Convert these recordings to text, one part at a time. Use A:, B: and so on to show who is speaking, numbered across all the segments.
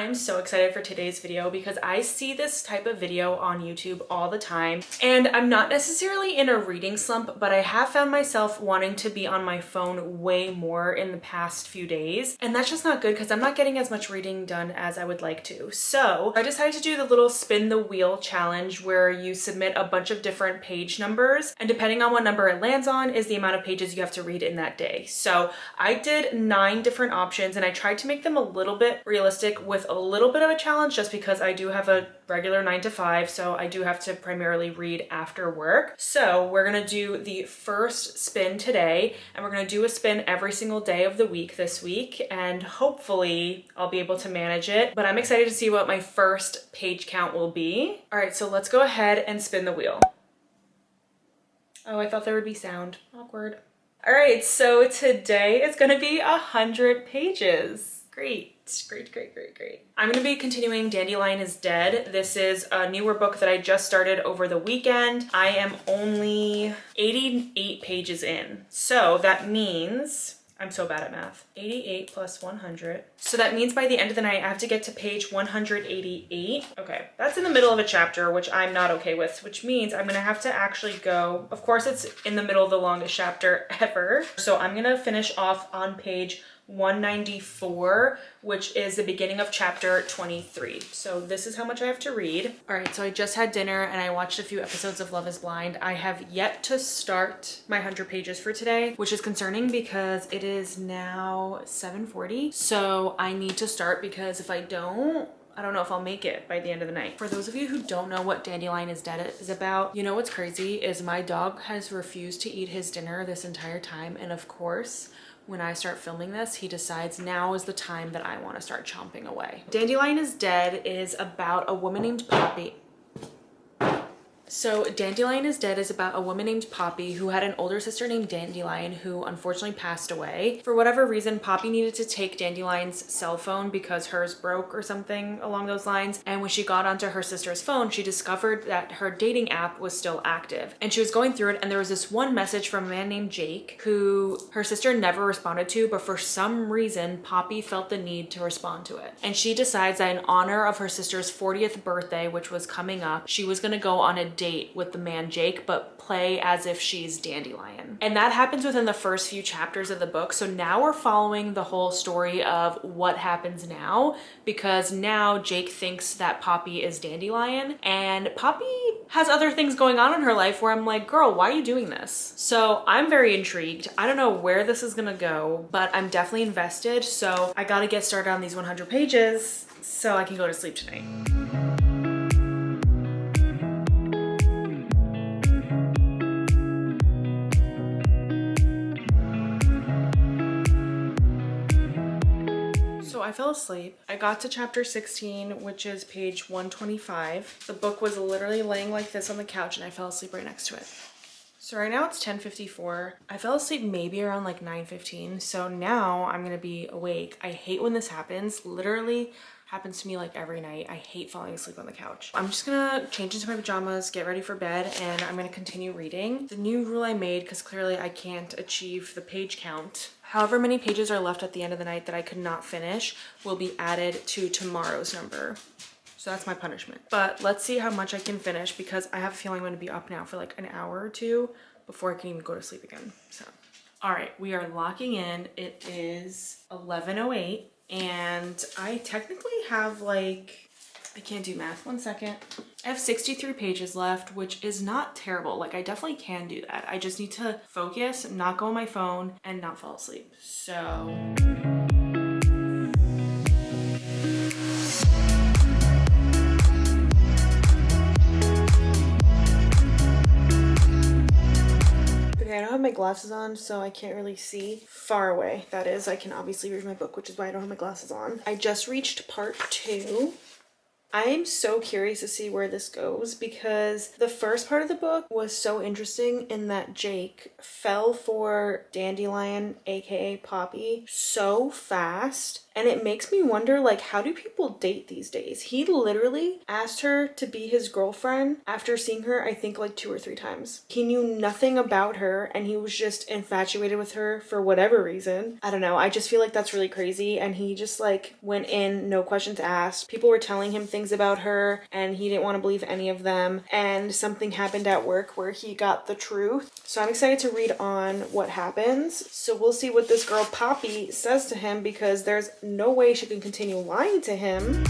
A: I'm so excited for today's video because I see this type of video on YouTube all the time, and I'm not necessarily in a reading slump, but I have found myself wanting to be on my phone way more in the past few days, and that's just not good because I'm not getting as much reading done as I would like to. So I decided to do the little spin the wheel challenge where you submit a bunch of different page numbers, and depending on what number it lands on is the amount of pages you have to read in that day. So I did 9 different options, and I tried to make them a little bit realistic with a little bit of a challenge just because I do have a regular 9 to 5, so I do have to primarily read after work. So we're gonna do the first spin today, and we're gonna do a spin every single day of the week this week, and hopefully I'll be able to manage it, but I'm excited to see what my first page count will be. All right, so let's go ahead and spin the wheel. Oh, I thought there would be sound. Awkward. All right, so today it's gonna be 100 pages. Great. Great. I'm gonna be continuing Dandelion Is Dead. This is a newer book that I just started over the weekend. I am only 88 pages in. So that means, I'm so bad at math, 88 plus 100. So that means by the end of the night, I have to get to page 188. Okay, that's in the middle of a chapter, which I'm not okay with, which means I'm gonna have to actually go, of course it's in the middle of the longest chapter ever. So I'm gonna finish off on page 194, which is the beginning of chapter 23. So this is how much I have to read. All right, so I just had dinner and I watched a few episodes of Love is Blind. I have yet to start my 100 pages for today, which is concerning because it is now 7:40. So I need to start because if I don't know if I'll make it by the end of the night. For those of you who don't know what Dandelion Is Dead is about, you know what's crazy is my dog has refused to eat his dinner this entire time, and of course, when I start filming this, he decides now is the time that I want to start chomping away. Dandelion Is Dead is about a woman named Poppy. So Dandelion Is Dead is about a woman named Poppy who had an older sister named Dandelion who unfortunately passed away. For whatever reason, Poppy needed to take Dandelion's cell phone because hers broke or something along those lines. And when she got onto her sister's phone, she discovered that her dating app was still active. And she was going through it, and there was this one message from a man named Jake who her sister never responded to, but for some reason, Poppy felt the need to respond to it. And she decides that in honor of her sister's 40th birthday, which was coming up, she was gonna go on a date with the man Jake, but play as if she's Dandelion. And that happens within the first few chapters of the book. So now we're following the whole story of what happens now, because now Jake thinks that Poppy is Dandelion, and Poppy has other things going on in her life where I'm like, girl, why are you doing this? So I'm very intrigued. I don't know where this is gonna go, but I'm definitely invested. So I gotta get started on these 100 pages so I can go to sleep tonight. So I fell asleep. I got to chapter 16, which is page 125. The book was literally laying like this on the couch and I fell asleep right next to it. So right now it's 10:54. I fell asleep maybe around like 9:15. So now I'm gonna be awake. I hate when this happens. Literally happens to me like every night. I hate falling asleep on the couch. I'm just gonna change into my pajamas, get ready for bed, and I'm gonna continue reading. The new rule I made, because clearly I can't achieve the page count, however many pages are left at the end of the night that I could not finish will be added to tomorrow's number. So that's my punishment. But let's see how much I can finish because I have a feeling I'm gonna be up now for like an hour or two before I can even go to sleep again. So, all right, we are locking in. It is 11:08 and I technically have like, I can't do math, 1 second. I have 63 pages left, which is not terrible. Like I definitely can do that. I just need to focus, not go on my phone, and not fall asleep. So. Okay, I don't have my glasses on, so I can't really see far away. That is, I can obviously read my book, which is why I don't have my glasses on. I just reached part 2. I am so curious to see where this goes because the first part of the book was so interesting in that Jake fell for Dandelion, aka Poppy, so fast And it makes me wonder, like, how do people date these days? He literally asked her to be his girlfriend after seeing her, I think, like 2 or 3 times. He knew nothing about her and he was just infatuated with her for whatever reason. I don't know. I just feel like that's really crazy. And he just like went in, no questions asked. People were telling him things about her and he didn't want to believe any of them. And something happened at work where he got the truth. So I'm excited to read on what happens. So we'll see what this girl Poppy says to him, because there's no way she can continue lying to him.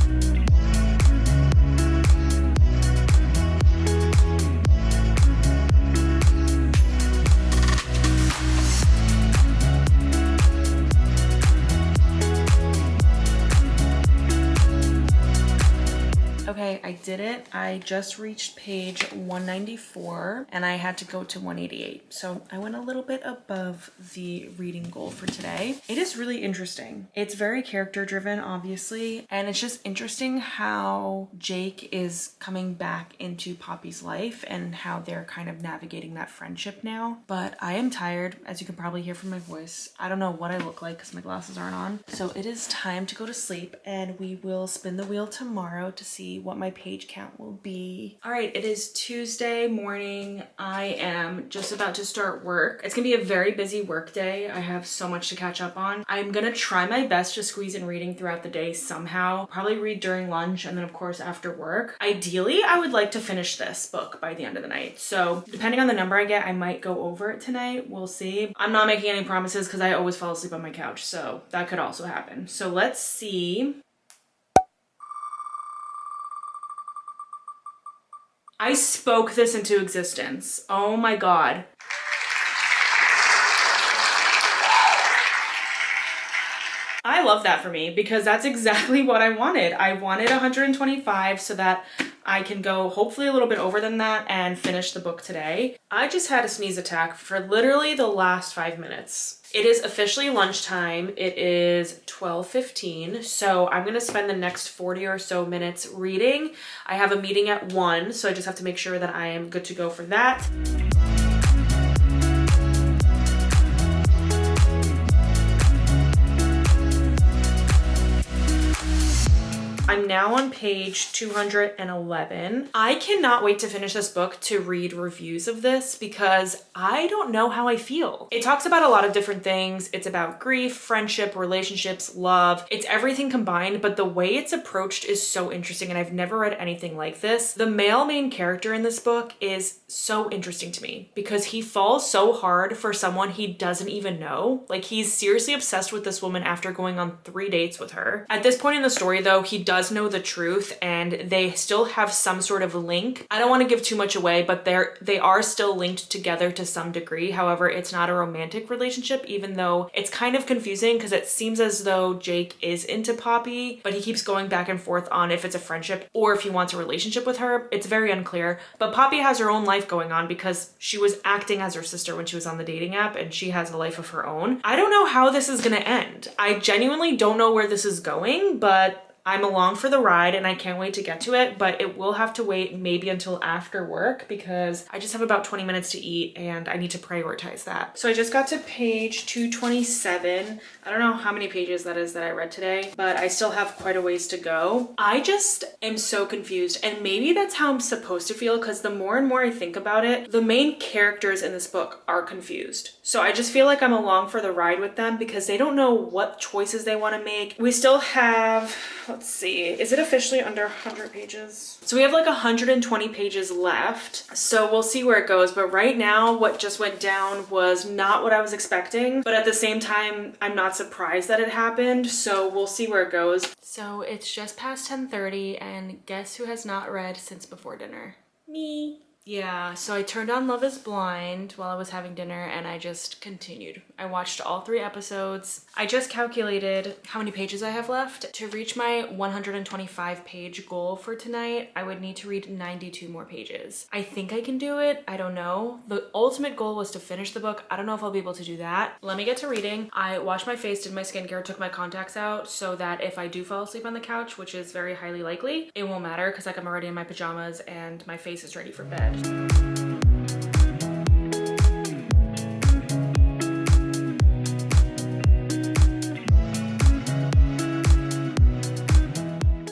A: Okay, I did it. I just reached page 194 and I had to go to 188. So I went a little bit above the reading goal for today. It is really interesting. It's very character driven, obviously. And it's just interesting how Jake is coming back into Poppy's life and how they're kind of navigating that friendship now. But I am tired, as you can probably hear from my voice. I don't know what I look like because my glasses aren't on. So it is time to go to sleep and we will spin the wheel tomorrow to see what my page count will be. All right, it is Tuesday morning. I am just about to start work. It's gonna be a very busy work day. I have so much to catch up on. I'm gonna try my best to squeeze in reading throughout the day somehow. Probably read during lunch and then of course after work. Ideally, I would like to finish this book by the end of the night. So depending on the number I get, I might go over it tonight. We'll see. I'm not making any promises because I always fall asleep on my couch, so that could also happen. So let's see. I spoke this into existence. Oh my God. I love that for me because that's exactly what I wanted. I wanted 125 so that I can go hopefully a little bit over than that and finish the book today. I just had a sneeze attack for literally the last 5 minutes. It is officially lunchtime. It is 12:15. So I'm gonna spend the next 40 or so minutes reading. I have a meeting at 1, so I just have to make sure that I am good to go for that. I'm now on page 211. I cannot wait to finish this book to read reviews of this because I don't know how I feel. It talks about a lot of different things. It's about grief, friendship, relationships, love. It's everything combined, but the way it's approached is so interesting and I've never read anything like this. The male main character in this book is so interesting to me because he falls so hard for someone he doesn't even know. Like, he's seriously obsessed with this woman after going on 3 dates with her. At this point in the story though, he does know the truth and they still have some sort of link. I don't want to give too much away, but they are still linked together to some degree. However, it's not a romantic relationship, even though it's kind of confusing because it seems as though Jake is into Poppy, but he keeps going back and forth on if it's a friendship or if he wants a relationship with her. It's very unclear, but Poppy has her own life going on because she was acting as her sister when she was on the dating app and she has a life of her own. I don't know how this is gonna end. I genuinely don't know where this is going, but I'm along for the ride and I can't wait to get to it, but it will have to wait maybe until after work because I just have about 20 minutes to eat and I need to prioritize that. So I just got to page 227. I don't know how many pages that is that I read today, but I still have quite a ways to go. I just am so confused and maybe that's how I'm supposed to feel because the more and more I think about it, the main characters in this book are confused. So I just feel like I'm along for the ride with them because they don't know what choices they want to make. We still have, let's see, is it officially under 100 pages? So we have like 120 pages left. So we'll see where it goes. But right now, what just went down was not what I was expecting. But at the same time, I'm not surprised that it happened. So we'll see where it goes. So it's just past 10:30 and guess who has not read since before dinner? Me. Yeah, so I turned on Love is Blind while I was having dinner and I just continued. I watched all 3 episodes. I just calculated how many pages I have left. To reach my 125 page goal for tonight, I would need to read 92 more pages. I think I can do it. I don't know. The ultimate goal was to finish the book. I don't know if I'll be able to do that. Let me get to reading. I washed my face, did my skincare, took my contacts out so that if I do fall asleep on the couch, which is very highly likely, it won't matter because like I'm already in my pajamas and my face is ready for bed.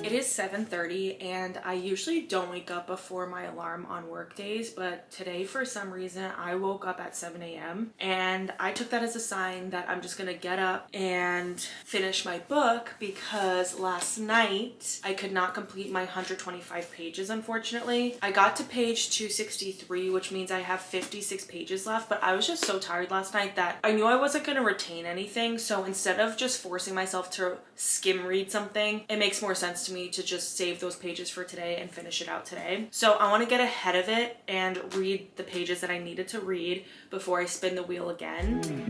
A: It is 7:30 and I usually don't wake up before my alarm on work days, but today for some reason I woke up at 7 a.m. and I took that as a sign that I'm just gonna get up and finish my book because last night I could not complete my 125 pages, unfortunately. I got to page 263, which means I have 56 pages left, but I was just so tired last night that I knew I wasn't gonna retain anything, so instead of just forcing myself to skim read something, it makes more sense to me to just save those pages for today and finish it out today. So I want to get ahead of it and read the pages that I needed to read before I spin the wheel again.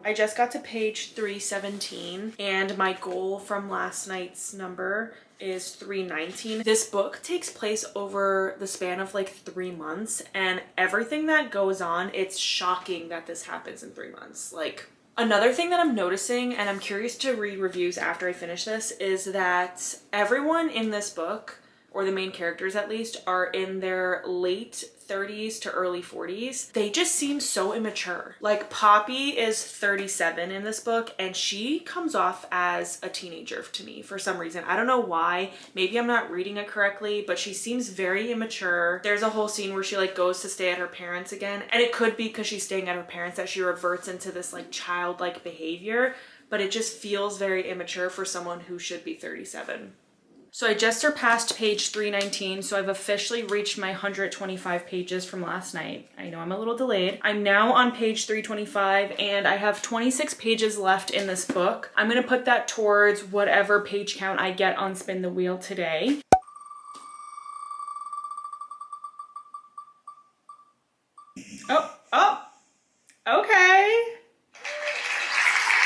A: I just got to page 317 and my goal from last night's number is 319. This book takes place over the span of like 3 months, and everything that goes on, it's shocking that this happens in 3 months. Like, another thing that I'm noticing, and I'm curious to read reviews after I finish this, is that everyone in this book, or the main characters at least, are in their late 30s to early 40s. They just seem so immature. Like Poppy is 37 in this book and she comes off as a teenager to me for some reason. I don't know why. Maybe I'm not reading it correctly, but she seems very immature. There's a whole scene where she like goes to stay at her parents again, and it could be because she's staying at her parents that she reverts into this like childlike behavior, but it just feels very immature for someone who should be 37. So I just surpassed page 319, so I've officially reached my 125 pages from last night. I know I'm a little delayed. I'm now on page 325 and I have 26 pages left in this book. I'm gonna put that towards whatever page count I get on Spin the Wheel today. Oh, okay.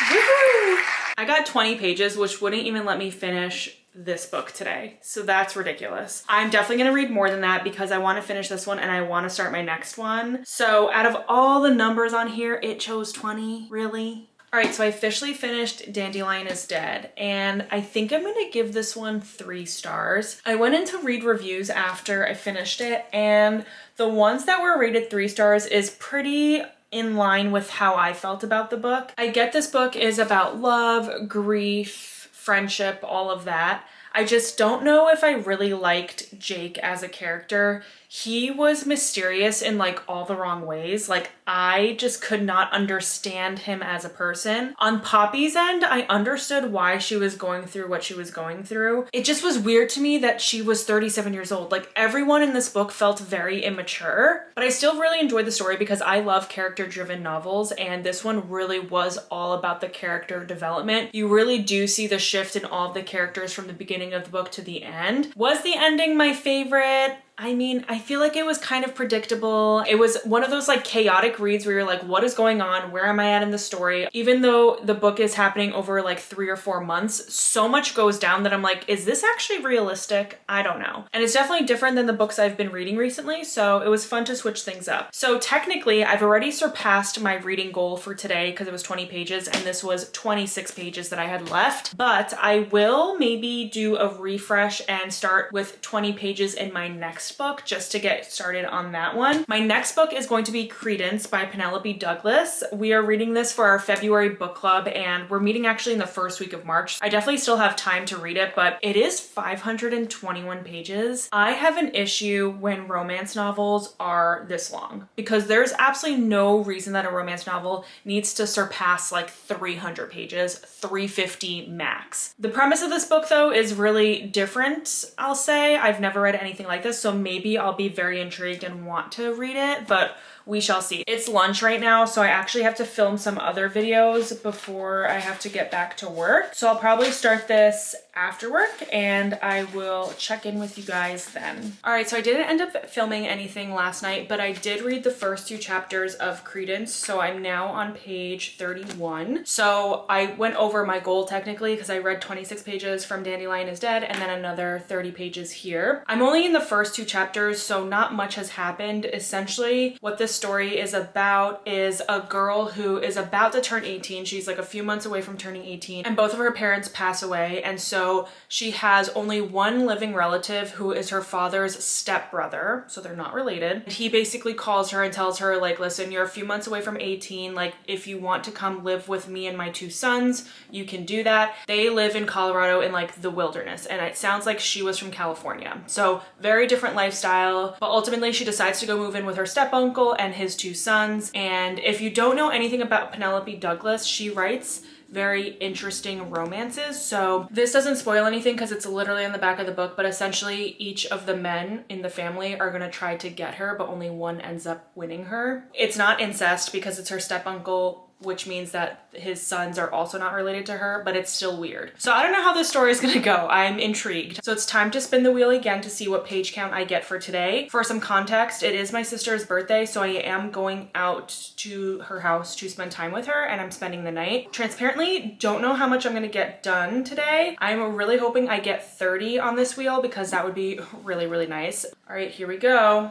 A: Woohoo! I got 20 pages, which wouldn't even let me finish this book today. So that's ridiculous. I'm definitely gonna read more than that because I wanna finish this one and I wanna start my next one. So out of all the numbers on here, it chose 20, really? All right, so I officially finished Dandelion Is Dead, and I think I'm gonna give this one 3 stars. I went in to read reviews after I finished it, and the ones that were rated 3 stars is pretty in line with how I felt about the book. I get this book is about love, grief, friendship, all of that. I just don't know if I really liked Jake as a character. He was mysterious in like all the wrong ways. Like I just could not understand him as a person. On Poppy's end, I understood why she was going through what she was going through. It just was weird to me that she was 37 years old. Like everyone in this book felt very immature, but I still really enjoyed the story because I love character-driven novels, and this one really was all about the character development. You really do see the shift in all of the characters from the beginning of the book to the end. Was the ending my favorite? I mean, I feel like it was kind of predictable. It was one of those like chaotic reads where you're like, what is going on? Where am I at in the story? Even though the book is happening over like 3 or 4 months, so much goes down that I'm like, is this actually realistic? I don't know. And it's definitely different than the books I've been reading recently, so it was fun to switch things up. So technically, I've already surpassed my reading goal for today because it was 20 pages and this was 26 pages that I had left. But I will maybe do a refresh and start with 20 pages in my next book just to get started on that one. My next book is going to be Credence by Penelope Douglas. We are reading this for our February book club and we're meeting actually in the first week of March. I definitely still have time to read it, but it is 521 pages. I have an issue when romance novels are this long because there's absolutely no reason that a romance novel needs to surpass like 300 pages, 350 max. The premise of this book though is really different, I'll say. I've never read anything like this, so maybe I'll be very intrigued and want to read it, but we shall see. It's lunch right now, so I actually have to film some other videos before I have to get back to work. So I'll probably start this after work and I will check in with you guys then. All right, so I didn't end up filming anything last night, but I did read the first 2 chapters of Credence. So I'm now on page 31. So I went over my goal technically because I read 26 pages from Dandelion Is Dead and then another 30 pages here. I'm only in the first 2 chapters, so not much has happened. Essentially, what this this story is about is a girl who is about to turn 18. She's like a few months away from turning 18, and both of her parents pass away. And so she has only one living relative who is her father's stepbrother. So they're not related. He basically calls her and tells her, like, listen, you're a few months away from 18. Like, if you want to come live with me and my two sons, you can do that. They live in Colorado in like the wilderness. And it sounds like she was from California. So very different lifestyle. But ultimately she decides to go move in with her step uncle and his two sons. And if you don't know anything about Penelope Douglas, she writes very interesting romances. So this doesn't spoil anything because it's literally on the back of the book, but essentially each of the men in the family are gonna try to get her, but only one ends up winning her. It's not incest because it's her step uncle, which means that his sons are also not related to her, but it's still weird. So I don't know how this story is gonna go. I'm intrigued. So it's time to spin the wheel again to see what page count I get for today. For some context, it is my sister's birthday, so I am going out to her house to spend time with her, and I'm spending the night. Transparently, don't know how much I'm gonna get done today. I'm really hoping I get 30 on this wheel because that would be really, really nice. All right, here we go.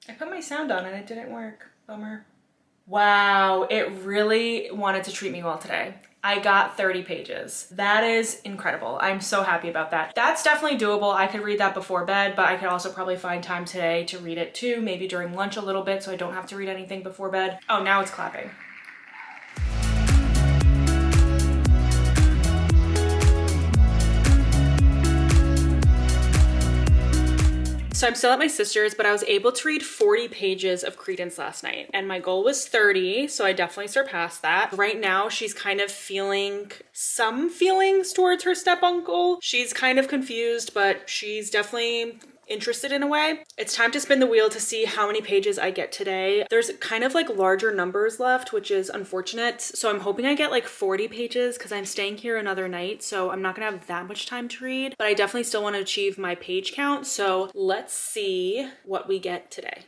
A: I put my sound on and it didn't work. Bummer. Wow, it really wanted to treat me well today. I got 30 pages. That is incredible. I'm so happy about that. That's definitely doable. I could read that before bed, but I could also probably find time today to read it too, maybe during lunch a little bit so I don't have to read anything before bed. Oh, now it's clapping. So I'm still at my sister's, but I was able to read 40 pages of Credence last night, and my goal was 30, so I definitely surpassed that. Right now, she's kind of feeling some feelings towards her step uncle. She's kind of confused, but she's definitely interested in a way. It's time to spin the wheel to see how many pages I get today. There's kind of like larger numbers left, which is unfortunate. So I'm hoping I get like 40 pages because I'm staying here another night. So I'm not gonna have that much time to read, but I definitely still want to achieve my page count. So let's see what we get today.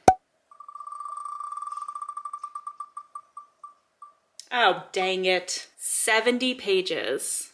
A: Oh, dang it. 70 pages.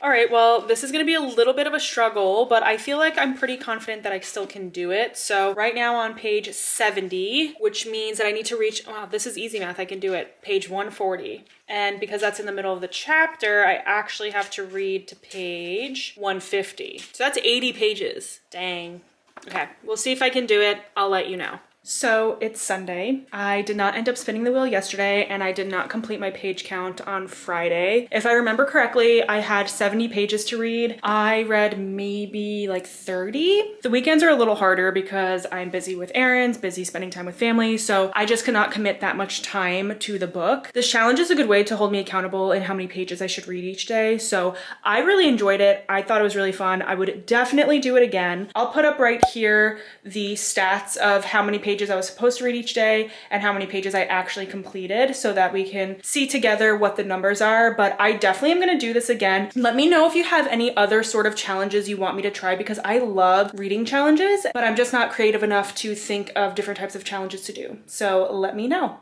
A: All right, well, this is gonna be a little bit of a struggle, but I feel like I'm pretty confident that I still can do it. So right now on page 70, which means that I need to reach, wow, this is easy math, I can do it, page 140. And because that's in the middle of the chapter, I actually have to read to page 150. So that's 80 pages, dang. Okay, we'll see if I can do it, I'll let you know. So it's Sunday. I did not end up spinning the wheel yesterday, and I did not complete my page count on Friday. If I remember correctly, I had 70 pages to read. I read maybe like 30. The weekends are a little harder because I'm busy with errands, busy spending time with family, so I just could not commit that much time to the book. This challenge is a good way to hold me accountable in how many pages I should read each day, so I really enjoyed it. I thought it was really fun. I would definitely do it again. I'll put up right here the stats of how many pages I was supposed to read each day and how many pages I actually completed so that we can see together what the numbers are, but I definitely am gonna do this again. Let me know if you have any other sort of challenges you want me to try because I love reading challenges, but I'm just not creative enough to think of different types of challenges to do. So let me know.